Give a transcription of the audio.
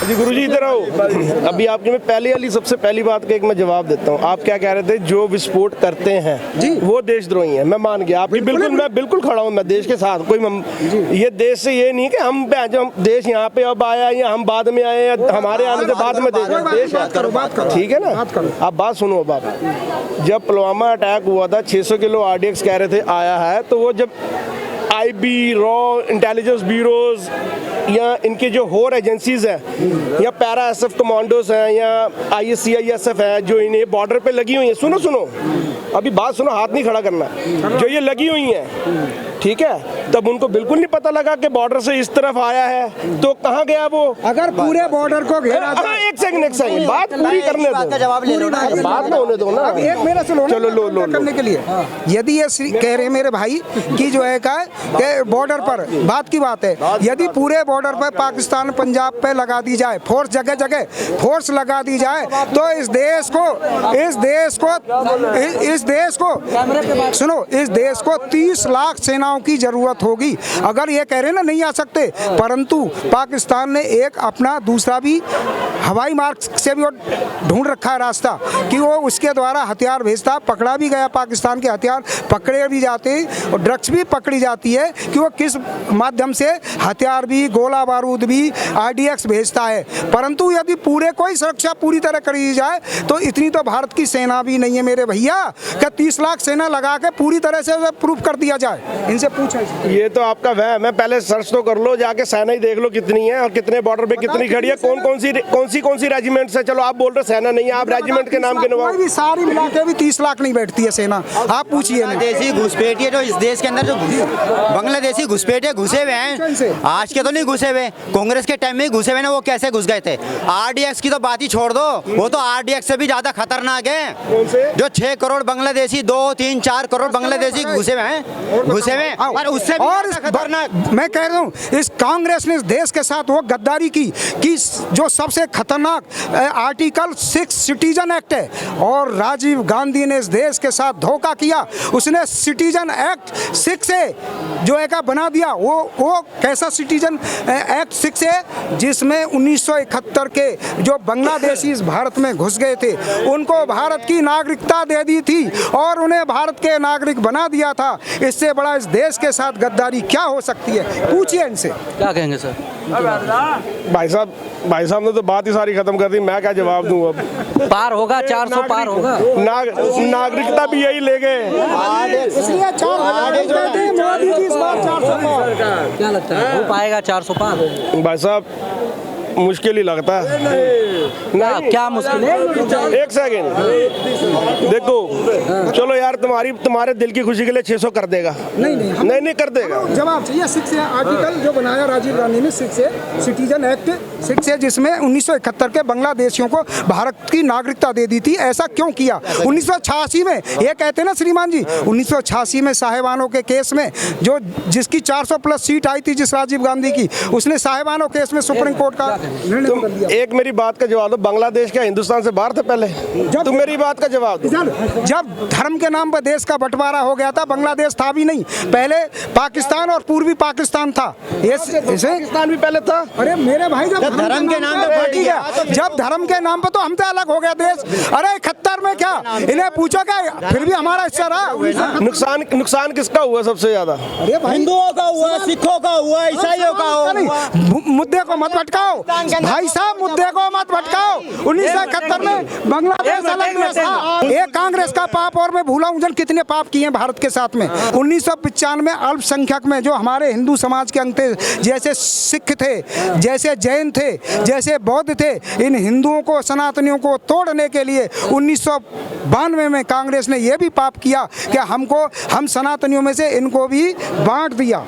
जी गुरुजी इधर आओ। अभी आपने मैं पहले वाली सबसे पहली बात का एक मैं जवाब देता हूँ। आप क्या कह रहे थे, जो विस्फोट करते हैं जी वो देशद्रोही हैं। मैं मान गया आपकी बिल्कुल, मैं बिल्कुल खड़ा हूँ, मैं देश के साथ। कोई ये देश से ये नहीं कि हम देश यहाँ पे अब आया या हम बाद में आए या हमारे आने के बाद में देश है, ठीक है ना। आप बात सुनो। अब आप जब पुलवामा अटैक हुआ था 600 किलो RDX कह रहे थे आया है, तो वो जब IB रॉ इंटेलिजेंस ब्यूरोज या इनके जो होर एजेंसीज हैं या पैरा SF कमांडोज हैं या ISCISF है जो इन्हें बॉर्डर पे लगी हुई हैं, सुनो अभी बात सुनो, हाथ नहीं खड़ा करना, जो ये लगी हुई हैं, ठीक है, तब उनको बिल्कुल नहीं पता लगा कि बॉर्डर से इस तरफ आया है तो कहाँ गया वो। अगर पूरे बॉर्डर को घेरा, एक सेकंड बात पूरी करने दो, बात तो होने दो ना। अब एक मेरा सुनो, चलो लो करने के लिए यदि ये कह रहे मेरे भाई कि जो है कि बॉर्डर पर बात की बात है, यदि पूरे बॉर्डर पर पाकिस्तान पंजाब पे लगा दी जाए फोर्स, जगह जगह फोर्स लगा दी जाए, तो इस देश को 30 लाख सेनाओं की जरूरत होगी। अगर ये कह रहे ना नहीं आ सकते, परंतु पाकिस्तान ने एक अपना दूसरा भी हवाई मार्ग से भी ढूंढ रखा है रास्ता कि वो उसके द्वारा हथियार भेजता, पकड़ा भी गया, पाकिस्तान के हथियार पकड़े भी जाते हैं और ड्रग्स भी पकड़ी जाती है कि वो किस माध्यम से हथियार भी, गोला बारूद भी, RDX भेजता है। परंतु यदि पूरे कोई सुरक्षा पूरी तरह करी जाए तो इतनी तो भारत की सेना भी नहीं है मेरे भैया कि 30 लाख सेना लगा के पूरी तरह से प्रूफ कर दिया जाए। इनसे पूछा ये तो आपका वहम है, पहले सर्च तो कर लो, जाके सेना ही देख लो कितनी है और कितने बॉर्डर पे कितनी खड़ी है, कौन सी रेजिमेंट से। चलो आप बोल रहे सेना नहीं है, आप रेजिमेंट के नाम के नवाब, सारी मिला के भी 30 लाख नहीं बैठती है सेना। आप पूछिए, देसी घुसपैठिए जो इस देश के अंदर जो बांग्लादेशी घुसपैठिए घुसे हुए हैं, आज के तो नहीं घुसे हुए, कांग्रेस के टाइम में घुसे हुए ना, वो कैसे घुस गए थे। RDX की तो बात ही छोड़ दो, वो तो RDX से भी ज्यादा खतरनाक है। जो 6 करोड़ बांग्लादेशी, 2, 3, 4 करोड़ बांग्लादेशी घुसे हुए हैं, और उससे भी खतरनाक। मैं कह रहा हूँ इस कांग्रेस ने इस देश के साथ वो गद्दारी की कि जो सबसे खतरनाक आर्टिकल 6 सिटीजन एक्ट है, और राजीव गांधी ने इस देश के साथ धोखा किया। उसने सिटीजन एक्ट 6 से जो है का बना दिया, वो कैसा सिटीजन एक्ट 6 है जिसमें 1971 के जो बांग्लादेशी इस भारत में घुस गए थे उनको भारत की नागरिकता दे दी थी और उन्हें भारत के नागरिक बना दिया था। इससे बड़ा इस देश के साथ गद्दारी क्या हो सकती है, पूछिए इनसे। क्या कहेंगे सर? भाई साहब ने तो बात ही सारी खत्म कर दी, मैं क्या जवाब दूं। अब पार होगा 400 पार होगा, नागरिकता भी यही ले गए। क्या लगता है हो पाएगा 400 पार? भाई साहब मुश्किल ही लगता है ना। क्या मुश्किल है? एक सेकंड देखो, चलो यार तुम्हारे दिल की खुशी के लिए 600 कर देगा। नहीं कर देगा। जवाब चाहिए 6 आर्टिकल जो बनाया राजीव गांधी ने, 6 सिटीजन एक्ट 6 जिसमें 1971 के बांग्लादेशियों को भारत की नागरिकता दे दी थी। ऐसा क्यों किया? 1986 में ये कहते ना श्रीमान जी, 1986 में साहेबानों के केस में जो जिसकी 400 प्लस सीट आई थी जिस राजीव गांधी की, उसने साहेबानों केस में सुप्रीम कोर्ट का तुम एक मेरी बात का जवाब दो, बांग्लादेश क्या हिंदुस्तान से बाहर था पहले? तुम मेरी बात का जवाब दो। जब धर्म के नाम पर देश का बंटवारा हो गया था, बांग्लादेश था भी नहीं, पहले पाकिस्तान और पूर्वी पाकिस्तान था। पाकिस्तान भी पहले था। अरे मेरे भाई जब धर्म के नाम पे बट गया, जब धर्म के नाम पे तो हमसे अलग हो गया देश। अरे 71 में क्या इन्हें पूछो क्या, फिर भी हमारा हिस्सा रहा। नुकसान किसका हुआ सबसे ज्यादा? अरे हिंदुओं का हुआ, सिखों का हुआ, ईसाइयों का हुआ। मुद्दे को मत भटकाओ भाई साहब, मुद्दे को मत भटकाओ। 1971 में बांग्लादेश अलग था। एक कांग्रेस का पाप और मैं भूला हूँ कितने पाप किए भारत के साथ में। 1995 में अल्पसंख्यक में जो हमारे हिंदू समाज के अंग थे, जैसे सिख थे, जैसे जैन थे, जैसे बौद्ध थे, इन हिंदुओं को, सनातनियों को तोड़ने के लिए 1992 में कांग्रेस ने यह भी पाप किया कि हम सनातनियों में से इनको भी बांट दिया।